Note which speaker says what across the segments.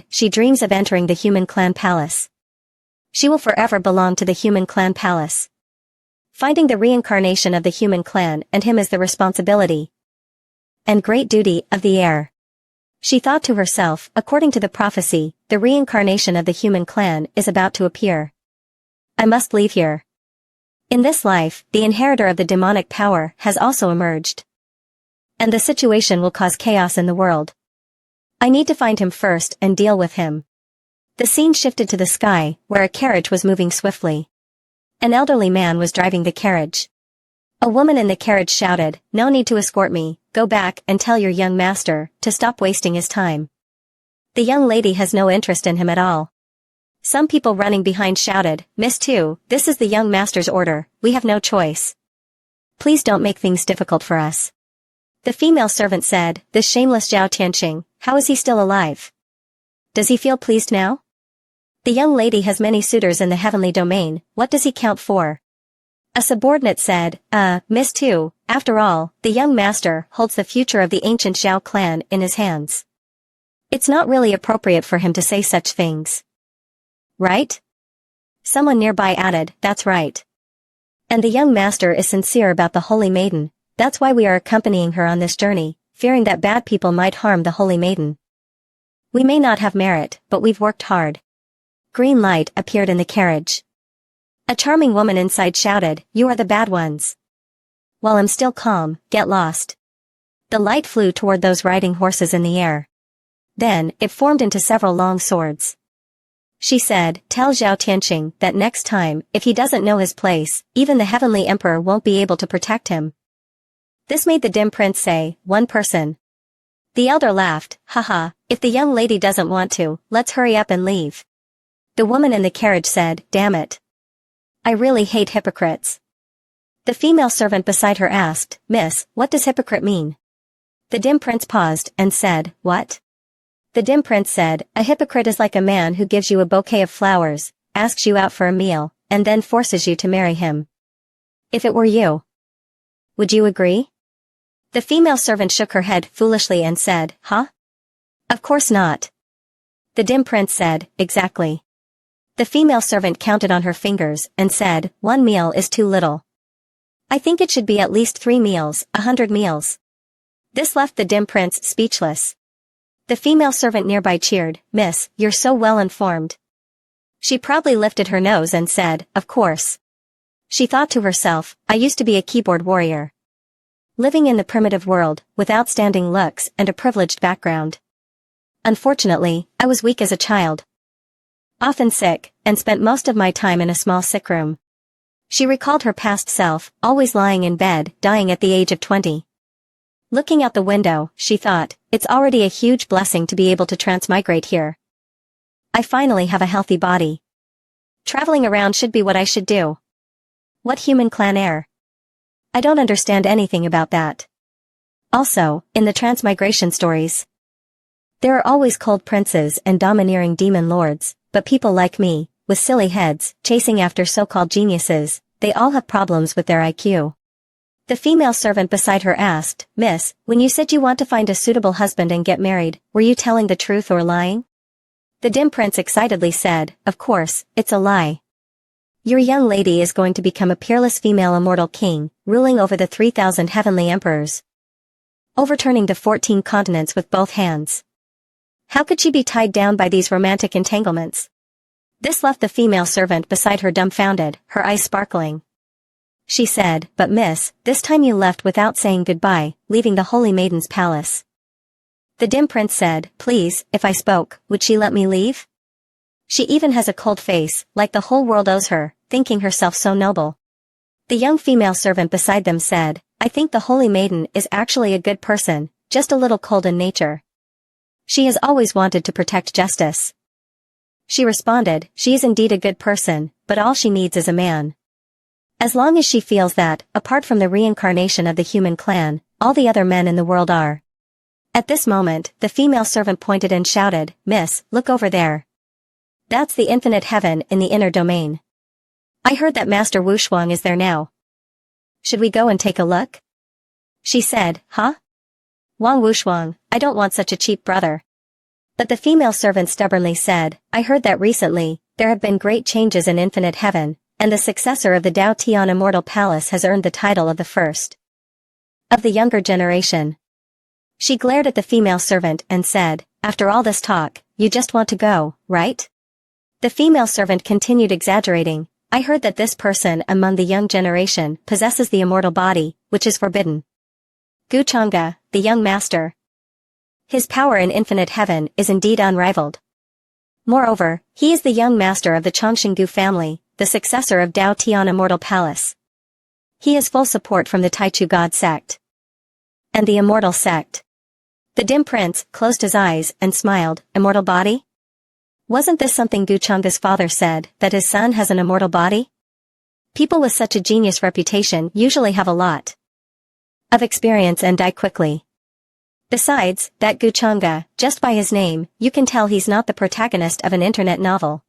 Speaker 1: she dreams of entering the human clan palace. She will forever belong to the human clan palace. Finding the reincarnation of the human clan and him is the responsibility and great duty of the heir. She thought to herself, according to the prophecy, the reincarnation of the human clan is about to appear. I must leave here. In this life, the inheritor of the demonic power has also emerged. And the situation will cause chaos in the world. I need to find him first and deal with him. The scene shifted to the sky, where a carriage was moving swiftly. An elderly man was driving the carriage. A woman in the carriage shouted, "No need to escort me, go back and tell your young master to stop wasting his time." The young lady has no interest in him at all. Some people running behind shouted, "Miss Tu, this is the young master's order, we have no choice. Please don't make things difficult for us." The female servant said, "This shameless Zhao Tianqing, how is he still alive? Does he feel pleased now? The young lady has many suitors in the heavenly domain, what does he count for?" A subordinate said, Miss Tu, after all, the young master holds the future of the ancient Zhao clan in his hands. It's not really appropriate for him to say such things. Right? Someone nearby added, "That's right. And the young master is sincere about the holy maiden, that's why we are accompanying her on this journey, fearing that bad people might harm the holy maiden. We may not have merit, but we've worked hard." Green light appeared in the carriage. A charming woman inside shouted, "You are the bad ones. While I'm still calm, get lost." The light flew toward those riding horses in the air. Then, it formed into several long swords. She said, "Tell Zhao Tianqing that next time, if he doesn't know his place, even the heavenly emperor won't be able to protect him." This made the dim prince say, "One person." The elder laughed, "Haha, if the young lady doesn't want to, let's hurry up and leave." The woman in the carriage said, "Damn it. I really hate hypocrites." The female servant beside her asked, "Miss, what does hypocrite mean?" The dim prince paused and said, "What?" The dim prince said, "A hypocrite is like a man who gives you a bouquet of flowers, asks you out for a meal, and then forces you to marry him. If it were you, would you agree?" The female servant shook her head foolishly and said, "Huh? Of course not." The dim prince said, "Exactly." The female servant counted on her fingers and said, "One meal is too little. I think it should be at least 3 meals, 100 meals. This left the dim prince speechless. The female servant nearby cheered, "Miss, you're so well informed." She proudly lifted her nose and said, "Of course." She thought to herself, "I used to be a keyboard warrior. Living in the primitive world, with outstanding looks and a privileged background. Unfortunately, I was weak as a child. Often sick, and spent most of my time in a small sick room." She recalled her past self, always lying in bed, dying at the age of 20. Looking out the window, she thought, it's already a huge blessing to be able to transmigrate here. I finally have a healthy body. Traveling around should be what I should do. What human clan heir? I don't understand anything about that. Also, in the transmigration stories, there are always cold princes and domineering demon lords, but people like me, with silly heads, chasing after so-called geniuses, they all have problems with their IQ. The female servant beside her asked, "Miss, when you said you want to find a suitable husband and get married, were you telling the truth or lying?" The dim prince excitedly said, "Of course, it's a lie. Your young lady is going to become a peerless female immortal king, ruling over the 3,000 heavenly emperors, overturning the 14 continents with both hands. How could she be tied down by these romantic entanglements?" This left the female servant beside her dumbfounded, her eyes sparkling. She said, "But miss, this time you left without saying goodbye, leaving the holy maiden's palace." The dim prince said, "Please, if I spoke, would she let me leave? She even has a cold face, like the whole world owes her, thinking herself so noble." The young female servant beside them said, "I think the holy maiden is actually a good person, just a little cold in nature. She has always wanted to protect justice." She responded, "She is indeed a good person, but all she needs is a man. As long as she feels that, apart from the reincarnation of the human clan, all the other men in the world are." At this moment, the female servant pointed and shouted, "Miss, look over there. That's the infinite heaven in the inner domain. I heard that Master Wu Shuang is there now. Should we go and take a look?" She said, "Huh? Wang Wu Shuang, I don't want such a cheap brother. But the female servant stubbornly said, I heard that recently, there have been great changes in infinite heaven, and the successor of the Tao Tian immortal palace has earned the title of the first of the younger generation. She glared at the female servant and said, after all this talk, you just want to go, right? The female servant continued exaggerating, I heard that this person among the young generation possesses the immortal body, which is forbidden. Guchanga, the young master. His power in infinite heaven is indeed unrivaled. Moreover, he is the young master of the Chongqinggu family, the successor of Tao Tian immortal palace. He has full support from the Taichu god sect and the immortal sect. The dim prince closed his eyes and smiled, immortal body? Wasn't this something Guchanga's father said, that his son has an immortal body? People with such a genius reputation usually have a lot of experience and die quickly. Besides, that Guchanga, just by his name, you can tell he's not the protagonist of an internet novel.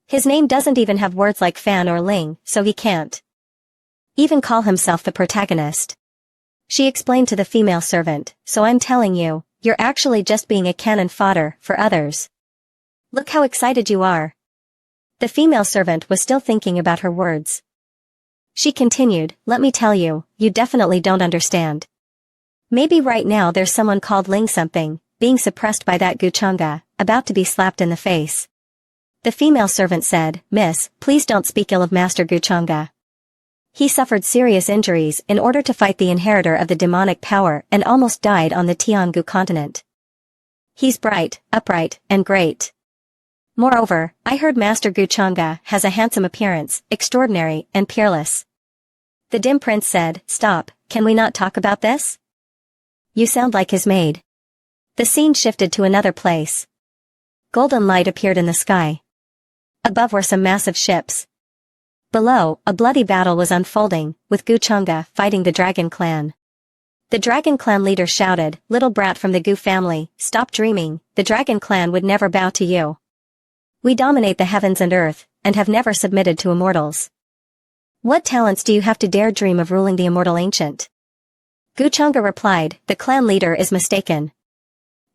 Speaker 1: His name doesn't even have words like fan or ling, so he can't even call himself the protagonist. She explained to the female servant, so I'm telling you, you're actually just being a cannon fodder for others. Look how excited you are. The female servant was still thinking about her words. She continued, let me tell you, you definitely don't understand. Maybe right now there's someone called Ling something, being suppressed by that Guchanga, about to be slapped in the face. The female servant said, Miss, please don't speak ill of Master Guchanga. He suffered serious injuries in order to fight the inheritor of the demonic power and almost died on the Tiangu continent. He's bright, upright, and great. Moreover, I heard Master Guchanga has a handsome appearance, extraordinary and peerless. The dim prince said, stop, can we not talk about this? You sound like his maid. The scene shifted to another place. Golden light appeared in the sky. Above were some massive ships. Below, a bloody battle was unfolding, with Guchanga fighting the Dragon Clan. The Dragon Clan leader shouted, little brat from the Gu family, stop dreaming, the Dragon Clan would never bow to you. We dominate the heavens and earth, and have never submitted to immortals. What talents do you have to dare dream of ruling the immortal ancient? Guchanga replied, the clan leader is mistaken.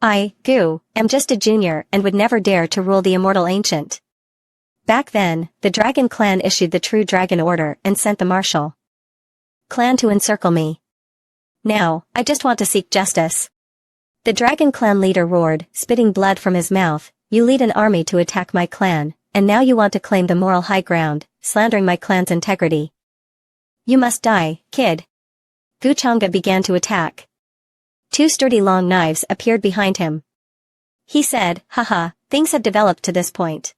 Speaker 1: I, Gu, am just a junior and would never dare to rule the immortal ancient. Back then, the Dragon Clan issued the True Dragon Order and sent the martial clan to encircle me. Now, I just want to seek justice. The Dragon Clan leader roared, spitting blood from his mouth, you lead an army to attack my clan, and now you want to claim the moral high ground, slandering my clan's integrity. You must die, kid. Guchanga began to attack. Two sturdy long knives appeared behind him. He said, haha, things have developed to this point.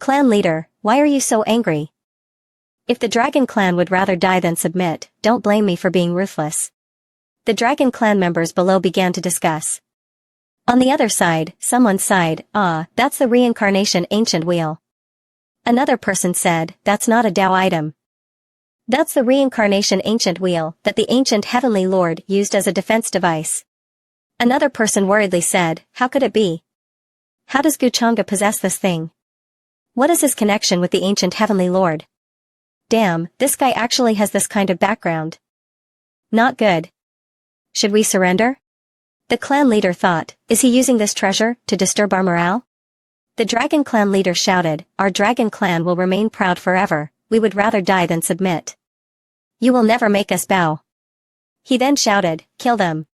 Speaker 1: Clan leader, why are you so angry? If the Dragon Clan would rather die than submit, don't blame me for being ruthless. The Dragon Clan members below began to discuss. On the other side, someone sighed, ah, that's the reincarnation ancient wheel. Another person said, that's not a Tao item. That's the reincarnation ancient wheel that the ancient heavenly lord used as a defense device. Another person worriedly said, how could it be? How does Guchanga possess this thing? What is his connection with the ancient heavenly lord? Damn, this guy actually has this kind of background. Not good. Should we surrender? The clan leader thought, is he using this treasure to disturb our morale? The Dragon Clan leader shouted, our Dragon Clan will remain proud forever, we would rather die than submit. You will never make us bow. He then shouted, kill them.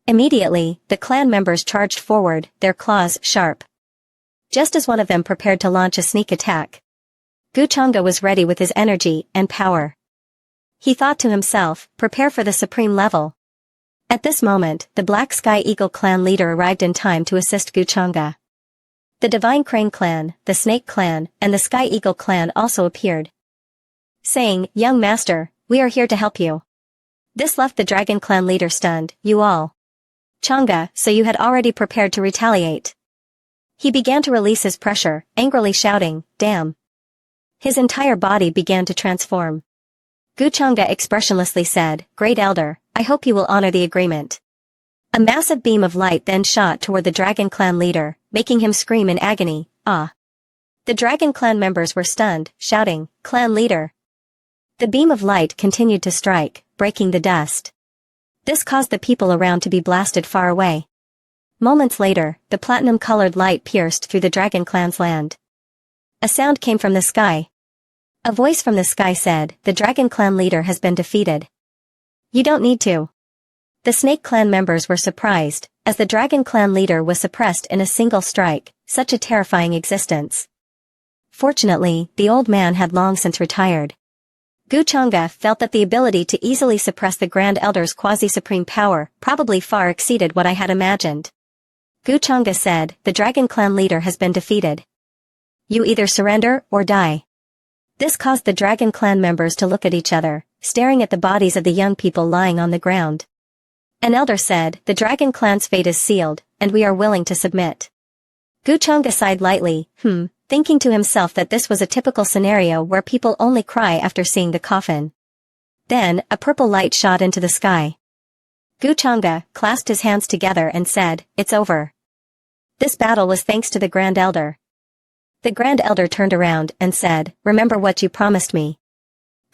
Speaker 1: Immediately, the clan members charged forward, their claws sharp. Just as one of them prepared to launch a sneak attack, Guchanga was ready with his energy and power. He thought to himself, prepare for the supreme level. At this moment, the Black Sky Eagle clan leader arrived in time to assist Guchanga. The Divine Crane clan, the Snake clan, and the Sky Eagle clan also appeared, saying, young master, we are here to help you. This left the Dragon Clan leader stunned, you all. Changa, so you had already prepared to retaliate. He began to release his pressure, angrily shouting, damn. His entire body began to transform. Guchanga expressionlessly said, Great Elder, I hope you will honor the agreement. A massive beam of light then shot toward the Dragon Clan leader, making him scream in agony, ah. The Dragon Clan members were stunned, shouting, Clan leader. The beam of light continued to strike, breaking the dust. This caused the people around to be blasted far away. Moments later, the platinum-colored light pierced through the dragon clan's land. A sound came from the sky. A voice from the sky said, "The dragon clan leader has been defeated. You don't need to." The snake clan members were surprised, as the dragon clan leader was suppressed in a single strike. Such a terrifying existence. Fortunately, the old man had long since retired. Guchanga felt that the ability to easily suppress the Grand Elder's quasi-supreme power probably far exceeded what I had imagined. Guchanga said, "The dragon clan leader has been defeated. You either surrender or die." This caused the dragon clan members to look at each other, staring at the bodies of the young people lying on the ground. An elder said, "The dragon clan's fate is sealed, and we are willing to submit." Guchanga sighed lightly, thinking to himself that this was a typical scenario where people only cry after seeing the coffin. Then, a purple light shot into the sky. Guchanga clasped his hands together and said, "It's over. This battle was thanks to the Grand Elder." The Grand Elder turned around and said, "Remember what you promised me."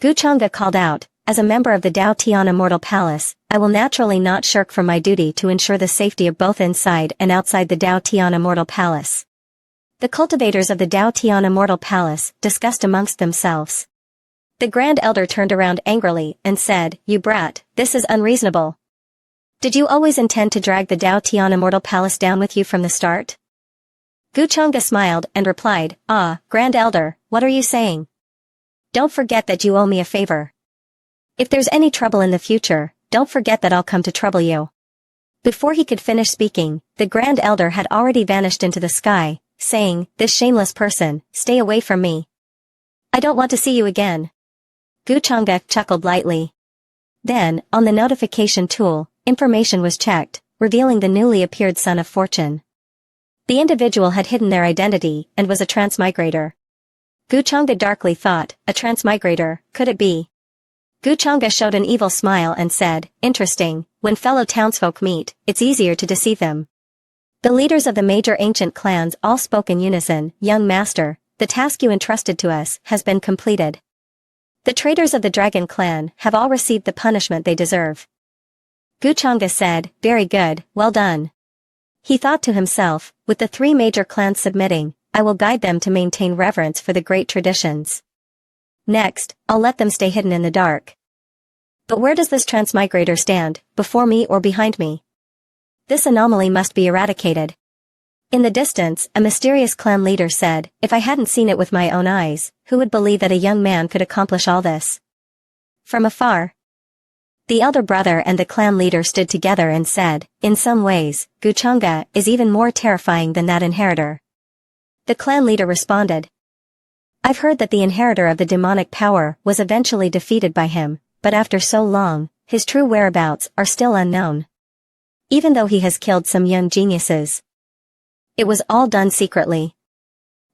Speaker 1: Guchanga called out, "As a member of the Dao Tian Immortal Palace, I will naturally not shirk from my duty to ensure the safety of both inside and outside the Dao Tian Immortal Palace." The cultivators of the Dao Tian Immortal Palace discussed amongst themselves. The Grand Elder turned around angrily and said, "You brat, this is unreasonable. Did you always intend to drag the Dao Tian Immortal Palace down with you from the start?" Guchanga smiled and replied, "Ah, Grand Elder, what are you saying? Don't forget that you owe me a favor. If there's any trouble in the future, don't forget that I'll come to trouble you." Before he could finish speaking, the Grand Elder had already vanished into the sky, saying, "This shameless person, stay away from me. I don't want to see you again." Guchanga chuckled lightly. Then, on the notification tool, information was checked, revealing the newly appeared Son of Fortune. The individual had hidden their identity and was a transmigrator. Guchanga darkly thought, "A transmigrator, could it be?" Guchanga showed an evil smile and said, "Interesting, when fellow townsfolk meet, it's easier to deceive them." The leaders of the major ancient clans all spoke in unison, "Young master, the task you entrusted to us has been completed. The traitors of the Dragon clan have all received the punishment they deserve." Guchanga said, "Very good, well done." He thought to himself, with the three major clans submitting, I will guide them to maintain reverence for the great traditions. Next, I'll let them stay hidden in the dark. But where does this transmigrator stand, before me or behind me? This anomaly must be eradicated. In the distance, a mysterious clan leader said, "If I hadn't seen it with my own eyes, who would believe that a young man could accomplish all this?" From afar, the elder brother and the clan leader stood together and said, "In some ways, Guchanga is even more terrifying than that inheritor." The clan leader responded, "I've heard that the inheritor of the demonic power was eventually defeated by him, but after so long, his true whereabouts are still unknown. Even though he has killed some young geniuses, it was all done secretly.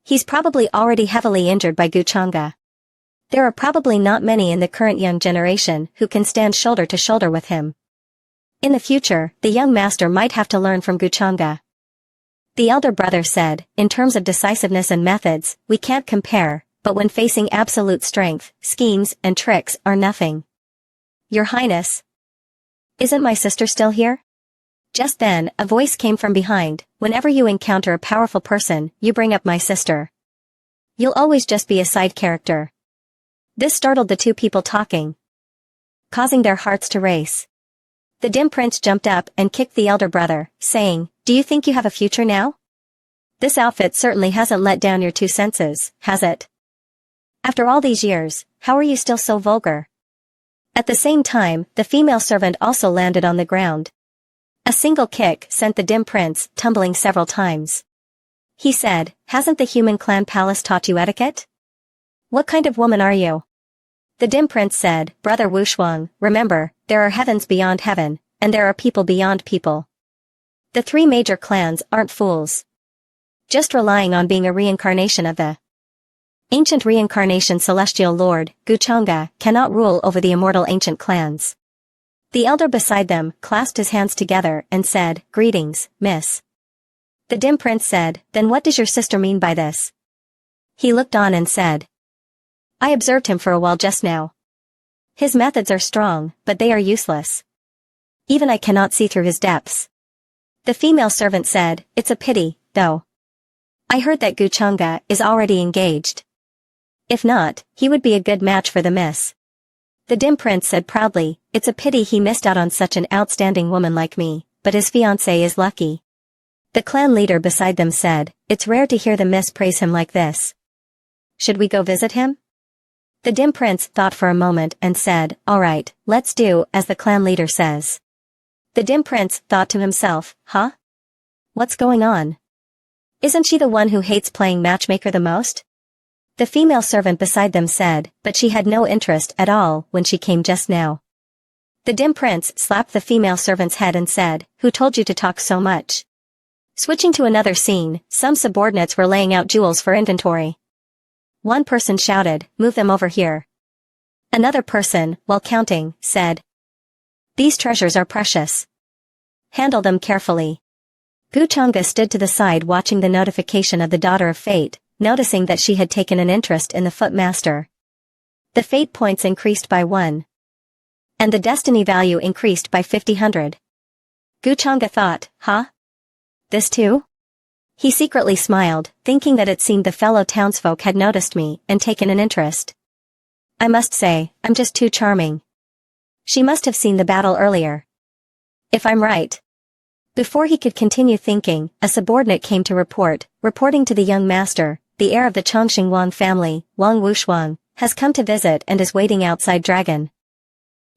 Speaker 1: He's probably already heavily injured by Guchanga. There are probably not many in the current young generation who can stand shoulder to shoulder with him. In the future, the young master might have to learn from Guchanga." The elder brother said, "In terms of decisiveness and methods, we can't compare, but when facing absolute strength, schemes and tricks are nothing." "Your Highness, isn't my sister still here?" Just then, a voice came from behind, "Whenever you encounter a powerful person, you bring up my sister. You'll always just be a side character." This startled the two people talking, causing their hearts to race. The dim prince jumped up and kicked the elder brother, saying, "Do you think you have a future now? This outfit certainly hasn't let down your two senses, has it? After all these years, how are you still so vulgar?" At the same time, the female servant also landed on the ground. A single kick sent the dim prince tumbling several times. He said, "Hasn't the human clan palace taught you etiquette? What kind of woman are you?" The dim prince said, "Brother Wushuang, remember, there are heavens beyond heaven, and there are people beyond people. The three major clans aren't fools. Just relying on being a reincarnation of the ancient reincarnation celestial lord, Guchanga, cannot rule over the immortal ancient clans." The elder beside them clasped his hands together and said, "Greetings, miss." The dim prince said, "Then what does your sister mean by this?" He looked on and said, "I observed him for a while just now. His methods are strong, but they are useless. Even I cannot see through his depths. The female servant said, "It's a pity, though. I heard that Guchanga is already engaged. If not, he would be a good match for the miss." The dim prince said proudly, "It's a pity he missed out on such an outstanding woman like me, but his fiancée is lucky." The clan leader beside them said, "It's rare to hear the miss praise him like this. Should we go visit him?" The dim prince thought for a moment and said, "All right, let's do as the clan leader says." The dim prince thought to himself, "Huh? What's going on? Isn't she the one who hates playing matchmaker the most?" The female servant beside them said, "But she had no interest at all when she came just now." The dim prince slapped the female servant's head and said, "Who told you to talk so much?" Switching to another scene, some subordinates were laying out jewels for inventory. One person shouted, "Move them over here." Another person, while counting, said, "These treasures are precious. Handle them carefully." Guchanga stood to the side watching the notification of the Daughter of Fate, noticing that she had taken an interest in the Footmaster. The fate points increased by 1. And the destiny value increased by 50. Guchanga thought, "Huh? This too?" He secretly smiled, thinking that it seemed the fellow townsfolk had noticed me and taken an interest. "I must say, I'm just too charming. She must have seen the battle earlier. If I'm right." Before he could continue thinking, a subordinate came to reporting to the young master, "The heir of the Chongqing Wang family, Wang Wushuang, has come to visit and is waiting outside Dragon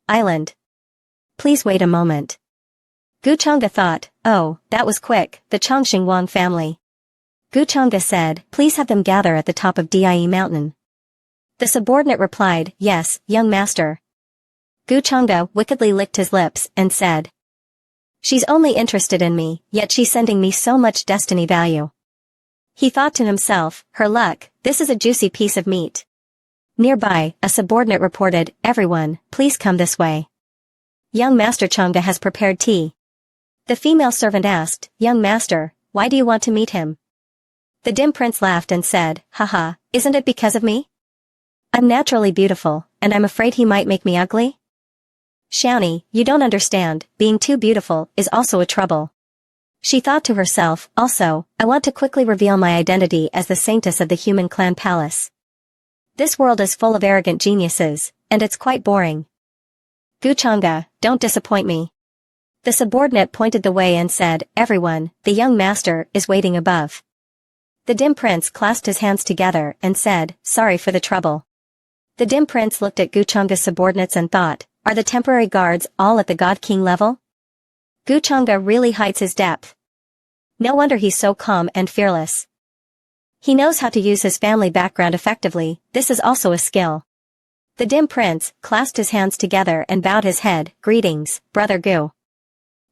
Speaker 1: Island. Please wait a moment." Guchanga thought, "Oh, that was quick, the Chongqing Wang family." Guchanga said, "Please have them gather at the top of Die Mountain." The subordinate replied, "Yes, young master." Guchanga wickedly licked his lips and said, "She's only interested in me, yet she's sending me so much destiny value." He thought to himself, "Her luck, this is a juicy piece of meat." Nearby, a subordinate reported, "Everyone, please come this way. Young Master Changa has prepared tea." The female servant asked, "Young master, why do you want to meet him?" The dim prince laughed and said, "Haha, isn't it because of me? I'm naturally beautiful, and I'm afraid he might make me ugly?" "Shawnee, you don't understand, being too beautiful is also a trouble." She thought to herself, "Also, I want to quickly reveal my identity as the saintess of the human clan palace. This world is full of arrogant geniuses, and it's quite boring. Guchanga, don't disappoint me." The subordinate pointed the way and said, "Everyone, the young master is waiting above." The dim prince clasped his hands together and said, "Sorry for the trouble." The dim prince looked at Guchanga's subordinates and thought, "Are the temporary guards all at the God King level? Guchanga really hides his depth. No wonder he's so calm and fearless. He knows how to use his family background effectively, this is also a skill." The dim prince clasped his hands together and bowed his head, "Greetings, Brother Gu."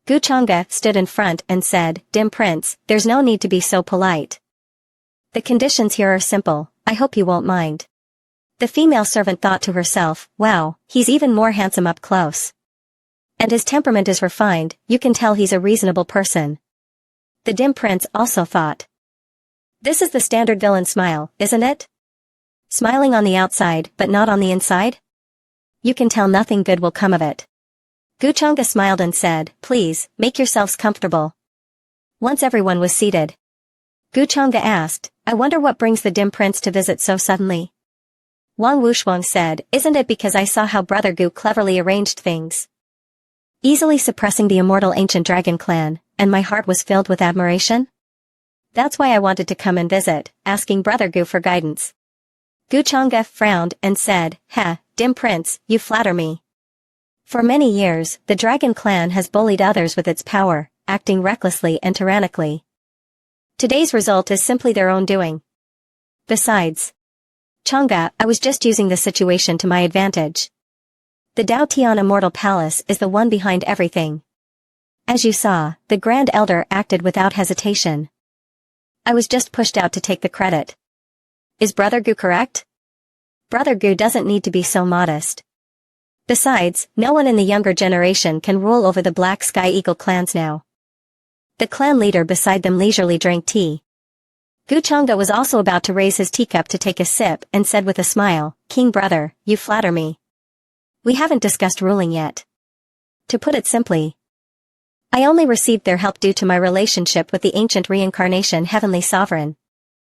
Speaker 1: Guchanga stood in front and said, "Dim prince, there's no need to be so polite. The conditions here are simple, I hope you won't mind." The female servant thought to herself, "Wow, he's even more handsome up close. And his temperament is refined, you can tell he's a reasonable person." The dim prince also thought, "This is the standard villain smile, isn't it? Smiling on the outside but not on the inside? You can tell nothing good will come of it." Guchanga smiled and said, "Please, make yourselves comfortable." Once everyone was seated, Guchanga asked, "I wonder what brings the dim prince to visit so suddenly?" Wang Wushuang said, "Isn't it because I saw how Brother Gu cleverly arranged things, easily suppressing the immortal ancient dragon clan, and my heart was filled with admiration? That's why I wanted to come and visit, asking Brother Gu for guidance." Guchanga frowned and said, Dim prince, you flatter me. For many years, the dragon clan has bullied others with its power, acting recklessly and tyrannically. Today's result is simply their own doing. Besides, Changa, I was just using the situation to my advantage. The Dao Tian Immortal Palace is the one behind everything. As you saw, the Grand Elder acted without hesitation. I was just pushed out to take the credit. Is Brother Gu correct? Brother Gu doesn't need to be so modest. Besides, no one in the younger generation can rule over the Black Sky Eagle clans now. The clan leader beside them leisurely drank tea. Guchanga was also about to raise his teacup to take a sip and said with a smile, "King brother, you flatter me. We haven't discussed ruling yet. To put it simply, I only received their help due to my relationship with the ancient reincarnation heavenly sovereign.